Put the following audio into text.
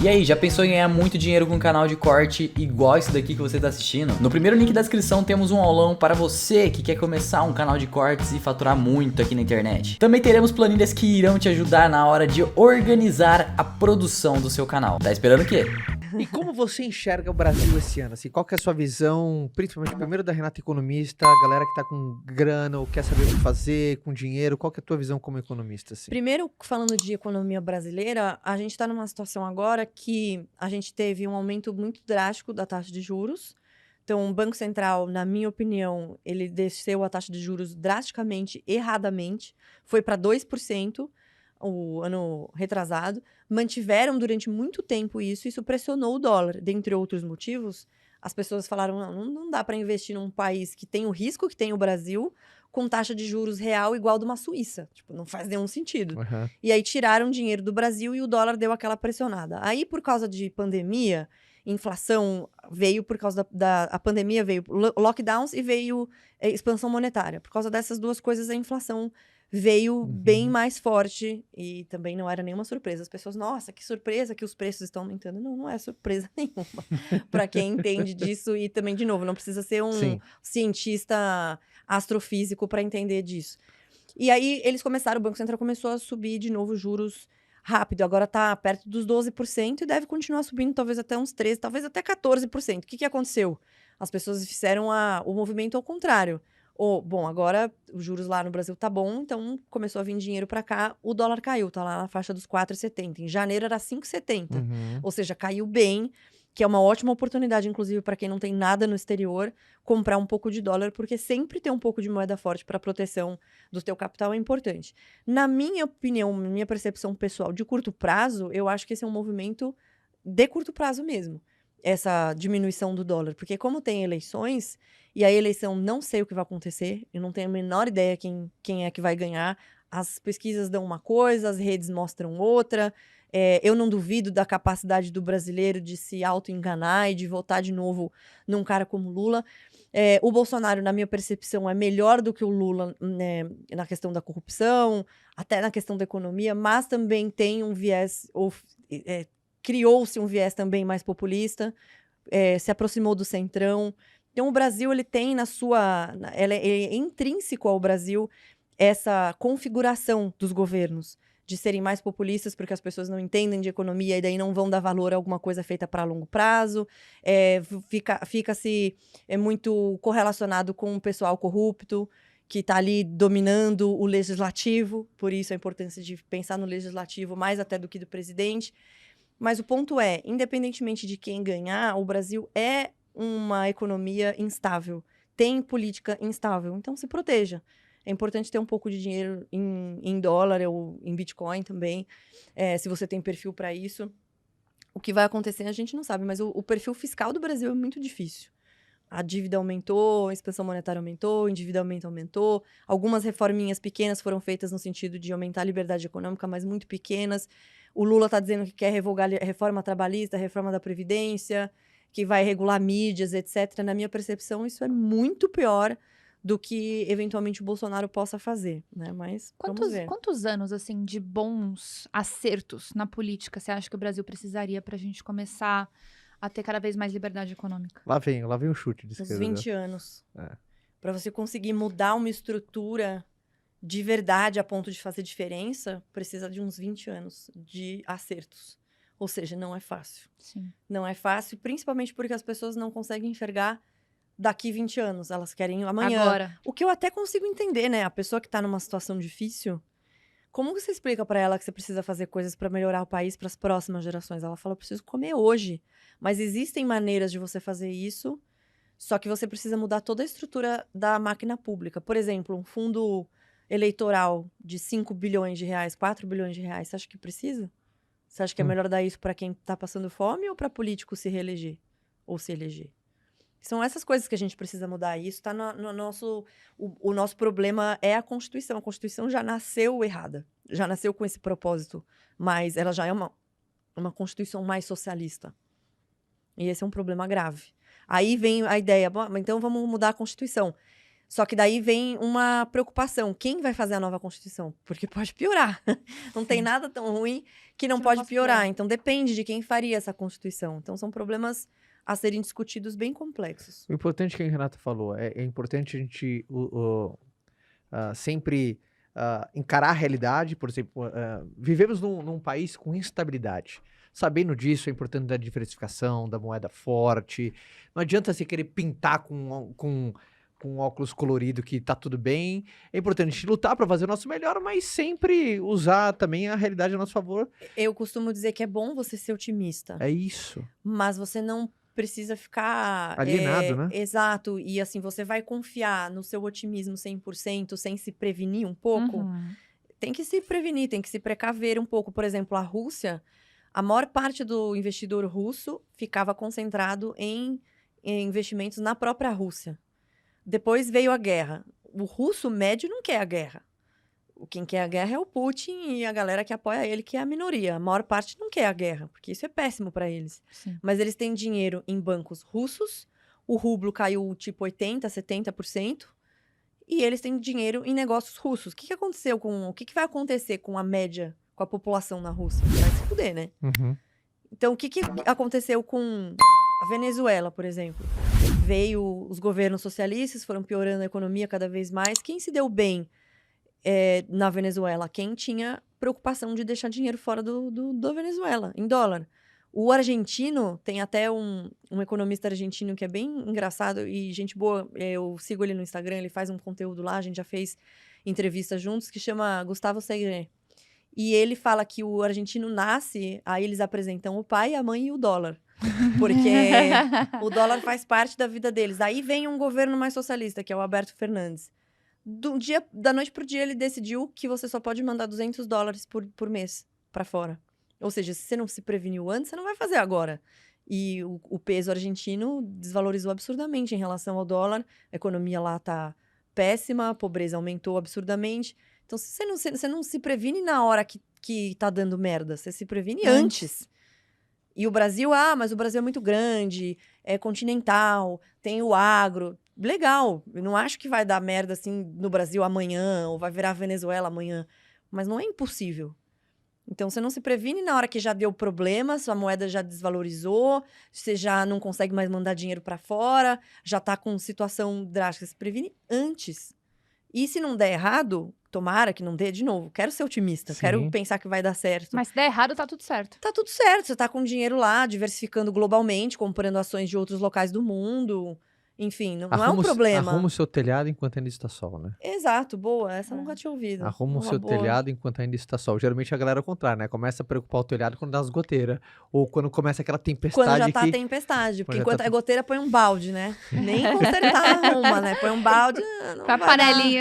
E aí, já pensou em ganhar muito dinheiro com um canal de corte igual esse daqui que você está assistindo? No primeiro link da descrição temos um aulão para você que quer começar um canal de cortes e faturar muito aqui na internet. Também teremos planilhas que irão te ajudar na hora de organizar a produção do seu canal. Tá esperando o quê? E como você enxerga o Brasil esse ano? Assim, qual que é a sua visão, principalmente primeiro da Renata Economista, a galera que tá com grana ou quer saber o que fazer, com dinheiro, qual que é a tua visão como economista? Assim? Primeiro, falando de economia brasileira, a gente está numa situação agora que a gente teve um aumento muito drástico da taxa de juros. Então, o Banco Central, na minha opinião, ele desceu a taxa de juros drasticamente, erradamente. Foi para 2% o ano retrasado. Mantiveram durante muito tempo isso pressionou o dólar. Dentre outros motivos, as pessoas falaram, não dá para investir num país que tem o risco que tem o Brasil, com taxa de juros real igual de uma Suíça. Tipo, não faz nenhum sentido. Uhum. E aí tiraram dinheiro do Brasil e o dólar deu aquela pressionada. Aí, por causa de pandemia, inflação veio por causa a pandemia, veio lockdowns e veio expansão monetária. Por causa dessas duas coisas, a inflação veio bem mais forte e também não era nenhuma surpresa. As pessoas, nossa, que surpresa que os preços estão aumentando. Não é surpresa nenhuma para quem entende disso. E também, de novo, não precisa ser um cientista astrofísico para entender disso. E aí, o Banco Central começou a subir de novo juros rápido. Agora está perto dos 12% e deve continuar subindo talvez até uns 13%, talvez até 14%. O que aconteceu? As pessoas fizeram o movimento ao contrário. Bom, agora os juros lá no Brasil tá bom, então começou a vir dinheiro para cá, o dólar caiu, tá lá na faixa dos 4,70. Em janeiro era 5,70. Ou seja, caiu bem, que é uma ótima oportunidade, inclusive, para quem não tem nada no exterior, comprar um pouco de dólar, porque sempre ter um pouco de moeda forte para proteção do teu capital é importante. Na minha opinião, minha percepção pessoal de curto prazo, eu acho que esse é um movimento de curto prazo mesmo, essa diminuição do dólar, porque como tem eleições, e a eleição não sei o que vai acontecer, eu não tenho a menor ideia quem é que vai ganhar, as pesquisas dão uma coisa, as redes mostram outra, eu não duvido da capacidade do brasileiro de se auto-enganar e de votar de novo num cara como Lula. O Bolsonaro, na minha percepção, é melhor do que o Lula, né, na questão da corrupção, até na questão da economia, mas também tem um viés, criou-se um viés também mais populista, se aproximou do centrão. Então, o Brasil, ele tem é intrínseco ao Brasil essa configuração dos governos, de serem mais populistas porque as pessoas não entendem de economia e daí não vão dar valor a alguma coisa feita para longo prazo. Fica-se muito correlacionado com o pessoal corrupto, que está ali dominando o legislativo, por isso a importância de pensar no legislativo mais até do que do presidente. Mas o ponto é, independentemente de quem ganhar, o Brasil é uma economia instável, tem política instável, então se proteja. É importante ter um pouco de dinheiro em dólar ou em Bitcoin também, se você tem perfil para isso. O que vai acontecer a gente não sabe, mas o perfil fiscal do Brasil é muito difícil. A dívida aumentou, a expansão monetária aumentou, o endividamento aumentou. Algumas reforminhas pequenas foram feitas no sentido de aumentar a liberdade econômica, mas muito pequenas. O Lula está dizendo que quer revogar a reforma trabalhista, a reforma da Previdência, que vai regular mídias, etc. Na minha percepção, isso é muito pior do que, eventualmente, o Bolsonaro possa fazer, né? Mas vamos ver. Quantos anos, assim, de bons acertos na política você acha que o Brasil precisaria para a gente começar a ter cada vez mais liberdade econômica? Lá vem o chute de Uns esquerda. 20 anos. Para você conseguir mudar uma estrutura de verdade a ponto de fazer diferença, precisa de uns 20 anos de acertos. Ou seja, não é fácil. Sim. Não é fácil, principalmente porque as pessoas não conseguem enxergar daqui 20 anos. Elas querem amanhã. Agora. O que eu até consigo entender, né? A pessoa que tá numa situação difícil, como você explica para ela que você precisa fazer coisas para melhorar o país para as próximas gerações? Ela fala, eu preciso comer hoje. Mas existem maneiras de você fazer isso, só que você precisa mudar toda a estrutura da máquina pública. Por exemplo, um fundo eleitoral de 5 bilhões de reais, 4 bilhões de reais, você acha que precisa? Você acha que é melhor dar isso para quem está passando fome ou para político se reeleger? Ou se eleger? São essas coisas que a gente precisa mudar. Isso está no nosso... O nosso problema é a Constituição. A Constituição já nasceu errada. Já nasceu com esse propósito. Mas ela já é uma Constituição mais socialista. E esse é um problema grave. Aí vem a ideia, então vamos mudar a Constituição. Só que daí vem uma preocupação. Quem vai fazer a nova Constituição? Porque pode piorar. Não tem nada tão ruim que não pode piorar. Então, depende de quem faria essa Constituição. Então, são problemas a serem discutidos bem complexos. O importante que a Renata falou, é importante a gente sempre encarar a realidade. Por exemplo, vivemos num país com instabilidade. Sabendo disso, é importante da diversificação, da moeda forte. Não adianta você querer pintar com óculos colorido que tá tudo bem. É importante a gente lutar para fazer o nosso melhor, mas sempre usar também a realidade a nosso favor. Eu costumo dizer que é bom você ser otimista. É isso. Mas você não precisa ficar... alienado, né? Exato. E assim, você vai confiar no seu otimismo 100% sem se prevenir um pouco? Uhum. Tem que se prevenir, tem que se precaver um pouco. Por exemplo, a Rússia, a maior parte do investidor russo ficava concentrado em investimentos na própria Rússia. Depois veio a guerra. O russo médio não quer a guerra. Quem quer a guerra é o Putin e a galera que apoia ele, que é a minoria. A maior parte não quer a guerra, porque isso é péssimo para eles. Sim. Mas eles têm dinheiro em bancos russos, o rublo caiu tipo 80%, 70%, e eles têm dinheiro em negócios russos. O que vai acontecer com a média, com a população na Rússia? Vai se fuder, né? Uhum. Então, o que aconteceu com a Venezuela, por exemplo? Veio os governos socialistas, foram piorando a economia cada vez mais. Quem se deu bem na Venezuela? Quem tinha preocupação de deixar dinheiro fora do Venezuela, em dólar. O argentino, tem até um economista argentino que é bem engraçado e gente boa, eu sigo ele no Instagram, ele faz um conteúdo lá, a gente já fez entrevista juntos, que chama Gustavo Segre. E ele fala que o argentino nasce, aí eles apresentam o pai, a mãe e o dólar. Porque o dólar faz parte da vida deles. Aí vem um governo mais socialista, que é o Alberto Fernandes. Da noite pro dia, ele decidiu que você só pode mandar $200 por mês para fora. Ou seja, se você não se preveniu antes, você não vai fazer agora. E o peso argentino desvalorizou absurdamente em relação ao dólar. A economia lá tá péssima, a pobreza aumentou absurdamente. Então, você não se previne na hora que tá dando merda. Você se previne antes. E o Brasil, mas o Brasil é muito grande, é continental, tem o agro. Legal, eu não acho que vai dar merda assim no Brasil amanhã, ou vai virar Venezuela amanhã. Mas não é impossível. Então, você não se previne na hora que já deu problema, sua moeda já desvalorizou, você já não consegue mais mandar dinheiro para fora, já tá com situação drástica. Você se previne antes. E se não der errado, tomara que não dê, de novo, quero ser otimista, Sim. quero pensar que vai dar certo. Mas se der errado, tá tudo certo. Tá tudo certo, você tá com dinheiro lá, diversificando globalmente, comprando ações de outros locais do mundo. Enfim, não é um problema. Arruma o seu telhado enquanto ainda está sol, né? Exato, boa, essa eu nunca tinha ouvido. Arruma o Uma seu boa. telhado enquanto ainda está sol. Geralmente a galera é o contrário, né? Começa a preocupar o telhado quando dá as goteiras. Ou quando começa aquela tempestade Quando já tá que... tempestade, porque Quando já enquanto tá- é goteira, põe um balde, né? Nem consertar arruma, né? Põe um balde, não Com a vai dar. panelinha.